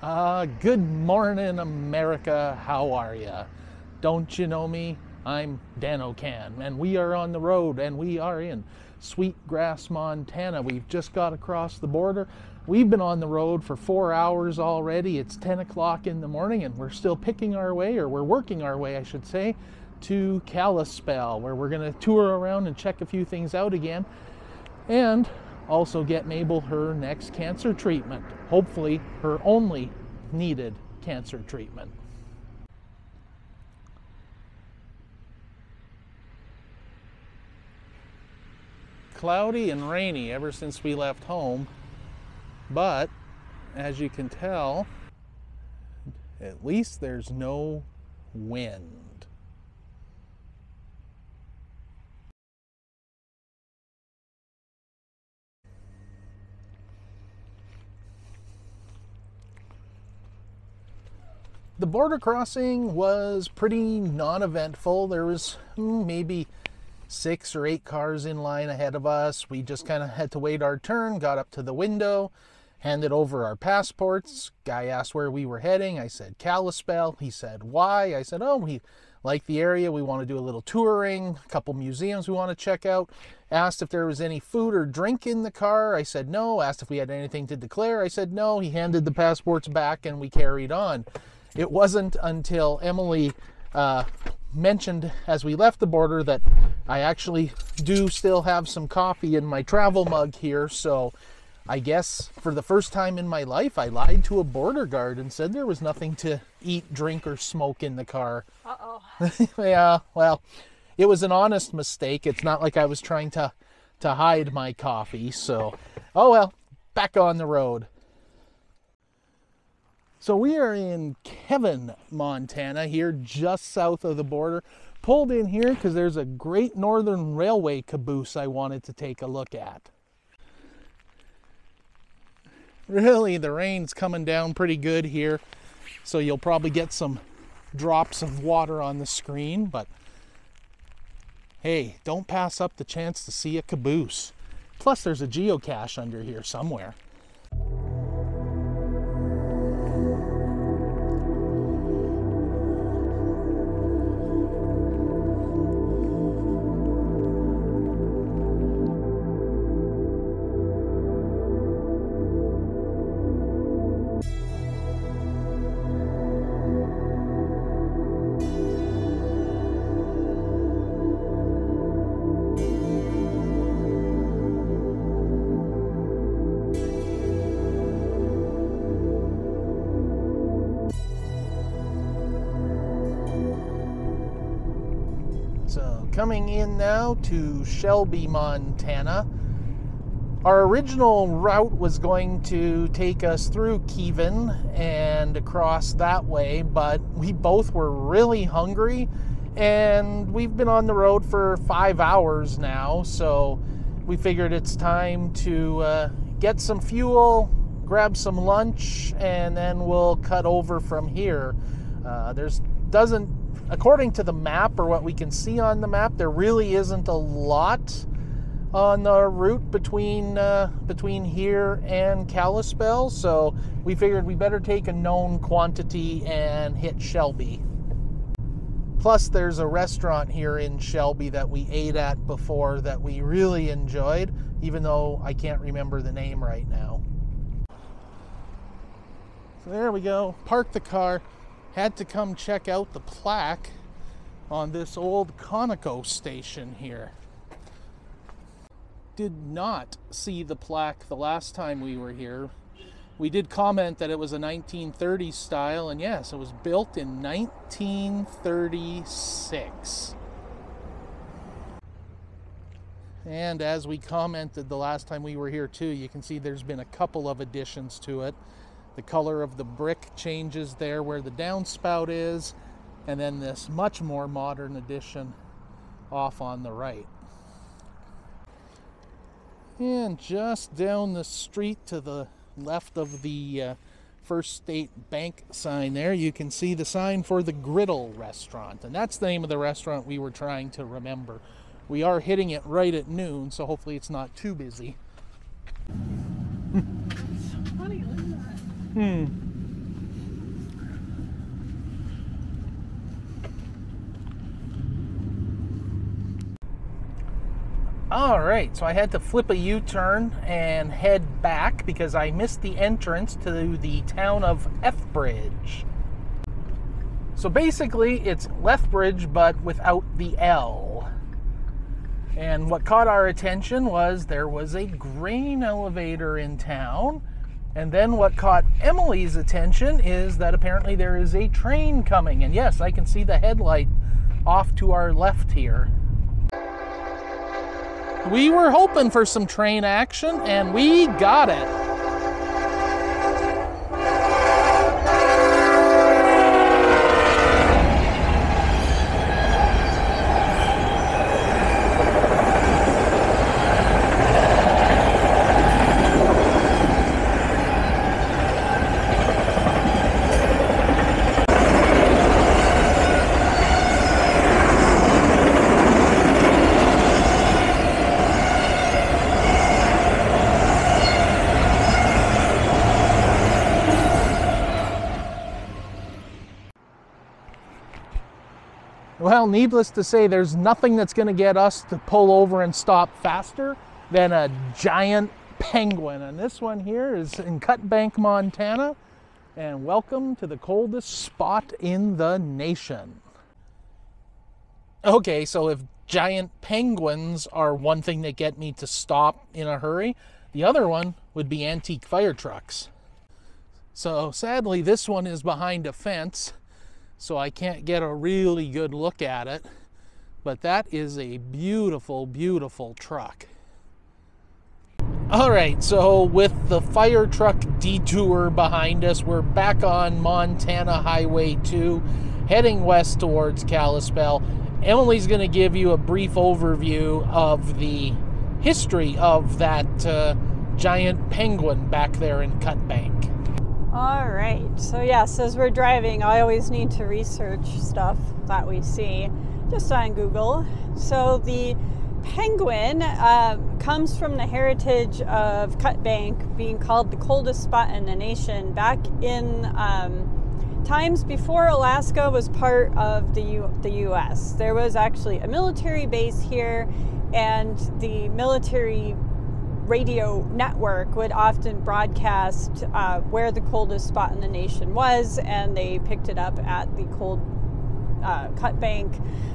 Good morning, America. How are ya? Don't you know me? I'm Dan O'Can, and we are on the road, and we are in Sweetgrass, Montana. We've just got across the border. We've been on the road for 4 hours already. It's 10 o'clock in the morning, and we're still picking our way, or we're working our way, I should say, to Kalispell, where we're going to tour around and check a few things out again, and also get Mabel her next cancer treatment. Hopefully her only needed cancer treatment. Cloudy and rainy ever since we left home, but as you can tell, at least there's no wind. The border crossing was pretty non-eventful. There was maybe 6 or 8 cars in line ahead of us. We just kind of had to wait our turn, got up to the window, handed over our passports. Guy asked where we were heading. I said Kalispell. He said why? I said, oh, we like the area. We want to do a little touring, a couple museums we want to check out. Asked if there was any food or drink in the car. I said no. Asked if we had anything to declare. I said no. He handed the passports back and we carried on. It wasn't until Emily mentioned as we left the border that I actually do still have some coffee in my travel mug here. So I guess for the first time in my life, I lied to a border guard and said there was nothing to eat, drink, or smoke in the car. Uh-oh. Yeah, well, it was an honest mistake. It's not like I was trying to hide my coffee. So, oh well, back on the road. So we are in Kevin, Montana, here just south of the border. Pulled in here because there's a Great Northern Railway caboose I wanted to take a look at. Really, the rain's coming down pretty good here, so you'll probably get some drops of water on the screen, but hey, don't pass up the chance to see a caboose. Plus, there's a geocache under here somewhere. Coming in now to Shelby, Montana. Our original route was going to take us through Kevin and across that way, but we both were really hungry and we've been on the road for 5 hours now, so we figured it's time to get some fuel, grab some lunch, and then we'll cut over from here. According to the map, or what we can see on the map, there really isn't a lot on the route between here and Kalispell, so we figured we better take a known quantity and hit Shelby. Plus, there's a restaurant here in Shelby that we ate at before that we really enjoyed, even though I can't remember the name right now. So there we go, parked the car. Had to come check out the plaque on this old Conoco station here. Did not see the plaque the last time we were here. We did comment that it was a 1930s style, and yes, it was built in 1936. And as we commented the last time we were here too, you can see there's been a couple of additions to it. The color of the brick changes there where the downspout is, and then this much more modern addition off on the right. And just down the street to the left of the First State Bank sign there, you can see the sign for the Griddle Restaurant, and that's the name of the restaurant we were trying to remember. We are hitting it right at noon, so hopefully it's not too busy. It's so funny, look at that. All right, so I had to flip a U-turn and head back because I missed the entrance to the town of Lethbridge. So basically, it's Lethbridge, but without the L. And what caught our attention was there was a grain elevator in town. And then what caught Emily's attention is that apparently there is a train coming. And yes, I can see the headlight off to our left here. We were hoping for some train action, and we got it. Well, needless to say, there's nothing that's going to get us to pull over and stop faster than a giant penguin. And this one here is in Cut Bank, Montana. And welcome to the coldest spot in the nation. Okay, so if giant penguins are one thing that get me to stop in a hurry, the other one would be antique fire trucks. So sadly, this one is behind a fence, so I can't get a really good look at it, but that is a beautiful, beautiful truck. All right, so with the fire truck detour behind us, we're back on Montana Highway 2, heading west towards Kalispell. Emily's going to give you a brief overview of the history of that giant penguin back there in Cut Bank. All right, so yes, as we're driving, I always need to research stuff that we see just on Google. So the penguin comes from the heritage of Cut Bank being called the coldest spot in the nation back in times before Alaska was part of the U.S. There was actually a military base here, and the military radio network would often broadcast where the coldest spot in the nation was, and they picked it up at the Cut Bank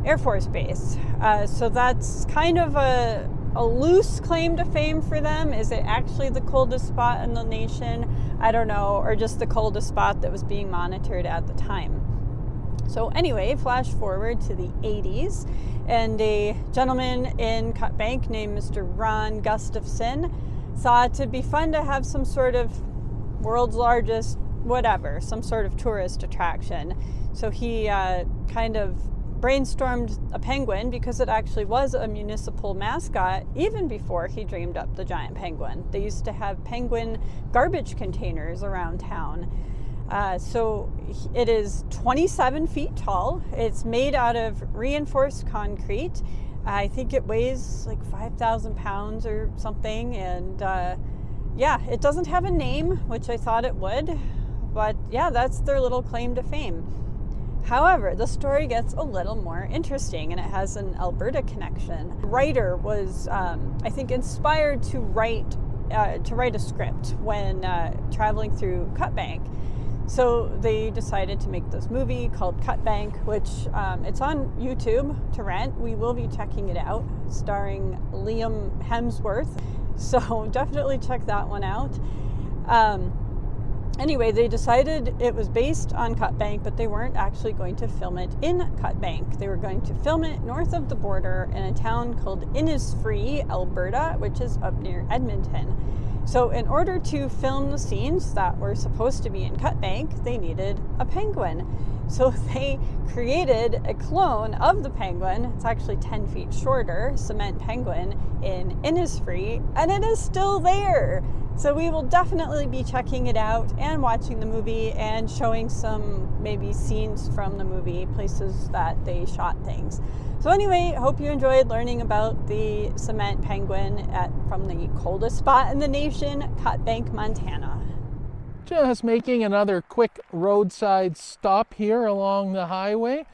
Air Force Base. So that's kind of a loose claim to fame for them. Is it actually the coldest spot in the nation? I don't know, or just the coldest spot that was being monitored at the time. So anyway, flash forward to the 80s, and a gentleman in Cut Bank named Mr. Ron Gustafson thought it'd be fun to have some sort of world's largest whatever, some sort of tourist attraction. So he kind of brainstormed a penguin, because it actually was a municipal mascot even before he dreamed up the giant penguin. They used to have penguin garbage containers around town. So it is 27 feet tall. It's made out of reinforced concrete. I think it weighs like 5,000 pounds or something. And yeah, it doesn't have a name, which I thought it would. But yeah, that's their little claim to fame. However, the story gets a little more interesting, and it has an Alberta connection. The writer was, I think, inspired to write a script when traveling through Cut Bank. So they decided to make this movie called Cut Bank, which it's on YouTube to rent. We will be checking it out, starring Liam Hemsworth. So definitely check that one out. Anyway, they decided it was based on Cut Bank, but they weren't actually going to film it in Cut Bank. They were going to film it north of the border in a town called Innisfree, Alberta, which is up near Edmonton. So in order to film the scenes that were supposed to be in Cut Bank, they needed a penguin. So they created a clone of the penguin. It's actually 10 feet shorter, cement penguin in Innisfree, and it is still there. So we will definitely be checking it out and watching the movie and showing some maybe scenes from the movie, places that they shot things. So anyway, hope you enjoyed learning about the cement penguin from the coldest spot in the nation, Cut Bank, Montana. Just making another quick roadside stop here along the highway.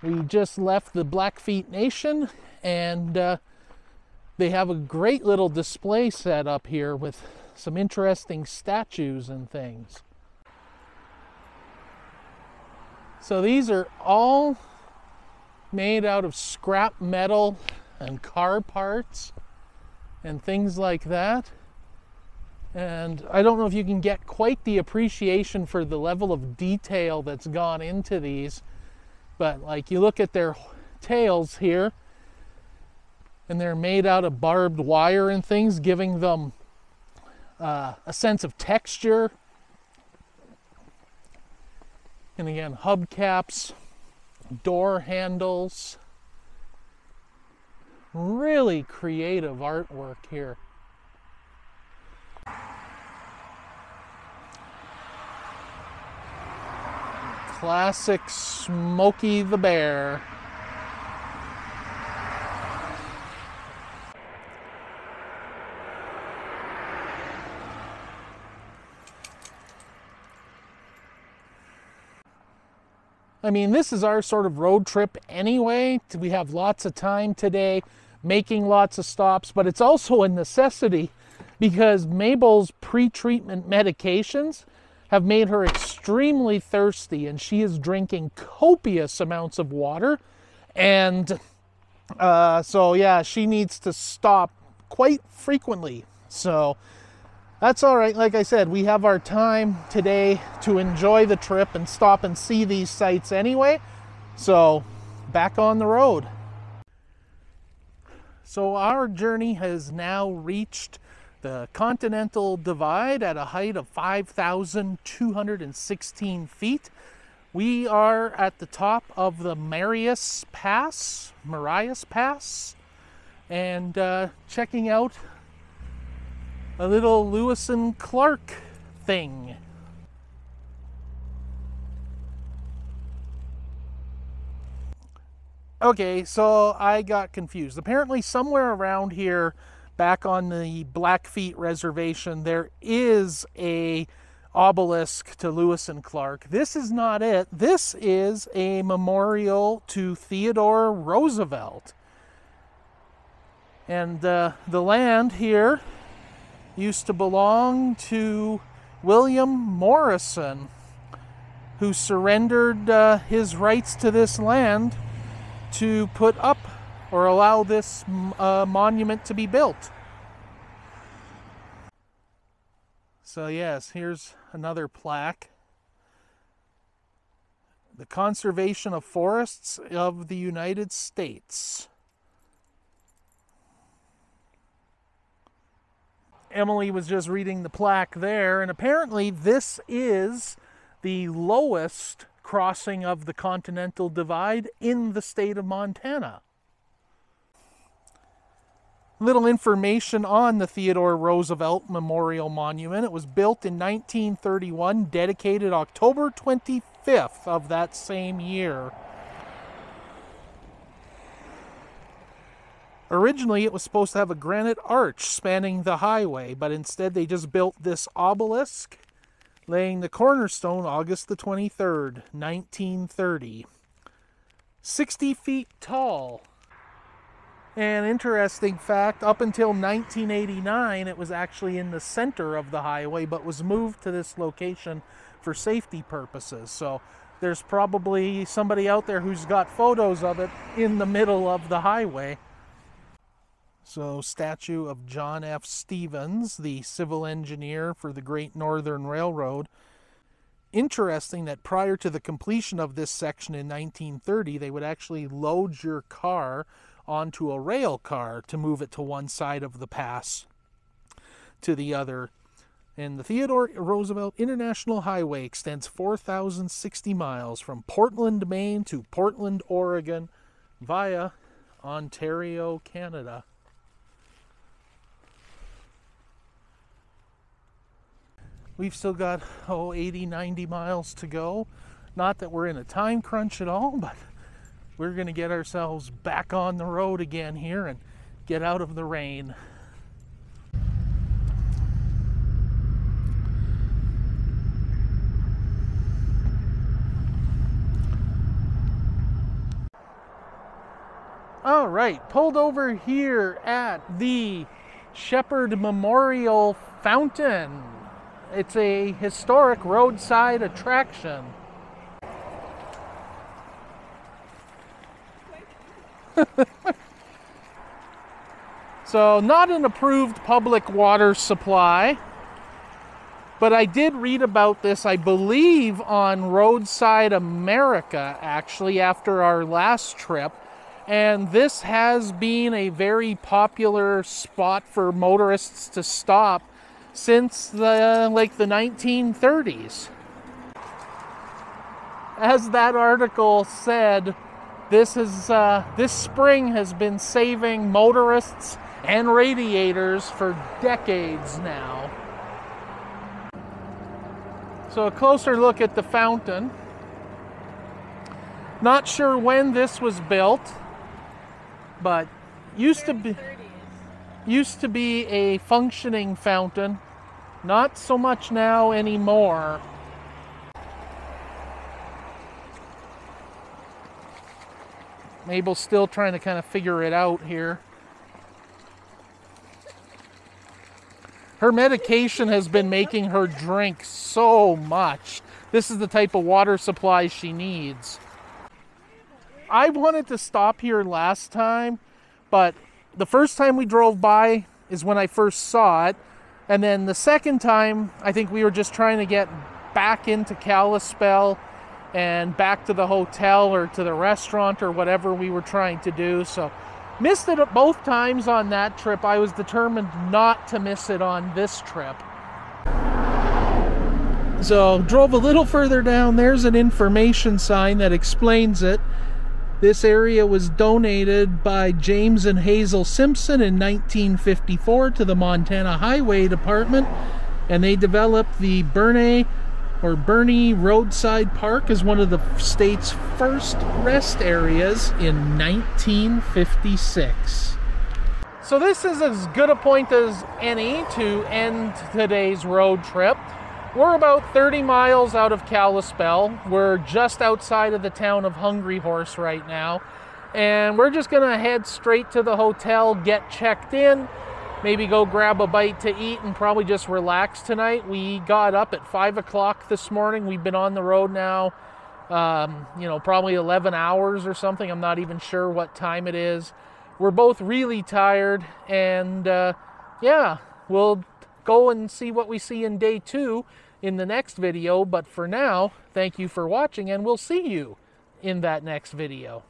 We just left the Blackfeet Nation, and They have a great little display set up here with some interesting statues and things. So these are all made out of scrap metal and car parts and things like that. And I don't know if you can get quite the appreciation for the level of detail that's gone into these, but like you look at their tails here, and they're made out of barbed wire and things, giving them a sense of texture. And again, hubcaps, door handles. Really creative artwork here. Classic Smokey the Bear. I mean, this is our sort of road trip anyway. We have lots of time today, making lots of stops, but it's also a necessity because Mabel's pre-treatment medications have made her extremely thirsty, and she is drinking copious amounts of water. And so yeah, she needs to stop quite frequently. So that's all right. Like I said, we have our time today to enjoy the trip and stop and see these sights anyway. So back on the road. So our journey has now reached the Continental Divide at a height of 5,216 feet. We are at the top of the Marias Pass, and checking out a little Lewis and Clark thing. Okay, so I got confused. Apparently somewhere around here, back on the Blackfeet Reservation, there is a obelisk to Lewis and Clark. This is not it. This is a memorial to Theodore Roosevelt. And the land here used to belong to William Morrison, who surrendered his rights to this land to put up or allow this monument to be built. So yes, here's another plaque. The Conservation of Forests of the United States. Emily was just reading the plaque there, and apparently this is the lowest crossing of the Continental Divide in the state of Montana. Little information on the Theodore Roosevelt Memorial Monument. It was built in 1931, dedicated October 25th of that same year. Originally, it was supposed to have a granite arch spanning the highway, but instead they just built this obelisk, laying the cornerstone August the 23rd, 1930. 60 feet tall. An interesting fact, up until 1989, it was actually in the center of the highway, but was moved to this location for safety purposes. So there's probably somebody out there who's got photos of it in the middle of the highway. So, statue of John F. Stevens, the civil engineer for the Great Northern Railroad. Interesting that prior to the completion of this section in 1930, they would actually load your car onto a rail car to move it to one side of the pass to the other. And the Theodore Roosevelt International Highway extends 4,060 miles from Portland, Maine to Portland, Oregon via Ontario, Canada. We've still got, 80, 90 miles to go. Not that we're in a time crunch at all, but we're going to get ourselves back on the road again here and get out of the rain. All right, pulled over here at the Shepherd Memorial Fountain. It's a historic roadside attraction. So, not an approved public water supply, but I did read about this, I believe, on Roadside America, actually, after our last trip. And this has been a very popular spot for motorists to stop since the 1930s. As that article said, this spring has been saving motorists and radiators for decades now. So a closer look at the fountain. Not sure when this was built, but used to be a functioning fountain. Not so much now anymore. Mabel's still trying to kind of figure it out here. Her medication has been making her drink so much. This is the type of water supply she needs. I wanted to stop here last time, but the first time we drove by is when I first saw it. And then the second time, I think we were just trying to get back into Kalispell and back to the hotel or to the restaurant or whatever we were trying to do. So missed it both times on that trip. I was determined not to miss it on this trip. So drove a little further down. There's an information sign that explains it. This area was donated by James and Hazel Simpson in 1954 to the Montana Highway Department, and they developed the Burney Roadside Park as one of the state's first rest areas in 1956. So this is as good a point as any to end today's road trip. We're about 30 miles out of Kalispell. We're just outside of the town of Hungry Horse right now. And we're just gonna head straight to the hotel, get checked in, maybe go grab a bite to eat and probably just relax tonight. We got up at 5 o'clock this morning. We've been on the road now, probably 11 hours or something. I'm not even sure what time it is. We're both really tired, and yeah, we'll go and see what we see in day 2 in the next video. But for now, thank you for watching, and we'll see you in that next video.